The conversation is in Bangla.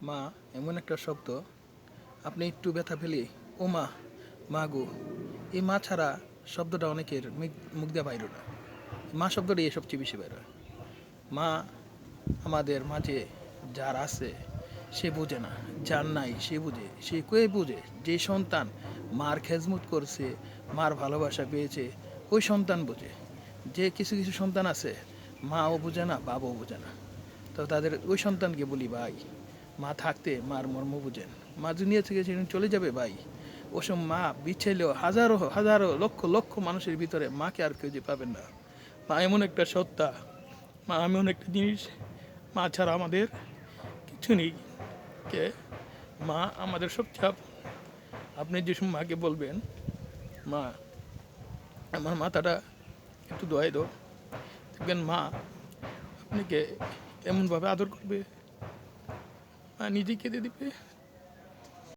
মা এমন একটা শব্দ, আপনি একটু ব্যথা পেলে ও মা, মা গো, এই মা ছাড়া শব্দটা অনেকের মুখ দিয়ে বাইর না। মা শব্দটাই সবচেয়ে বেশি বাইর হয়। মা আমাদের মাঝে যার আছে সে বোঝে না, যার নাই সে বুঝে, সে কয়ে বুঝে। যে সন্তান মার খেজমত করছে, মার ভালোবাসা পেয়েছে, ওই সন্তান বোঝে। যে কিছু কিছু সন্তান আছে মাও বোঝে না, বাবাও বোঝে না, তো তাদের ওই সন্তানকে বলি ভাই, মা থাকতে মার মর্ম বুঝেন। মা দুনিয়া থেকে সেদিন চলে যাবে ভাই, ওসব মা বিচ্ছেলেও হাজারো হাজারো লক্ষ লক্ষ মানুষের ভিতরে মাকে আর কেউ যে পাবেন না। মা এমন একটা সত্তা, মা এমন একটা জিনিস, মা ছাড়া আমাদের কিছু নেই। কে মা আমাদের সবচেয়ে আপনি যেসব মাকে বলবেন, মা আমার মাথাটা একটু দোয়াই দাও, দেখবেন মা আপনাকে এমনভাবে আদর করবে, মা নিজে কেঁদে দিবে।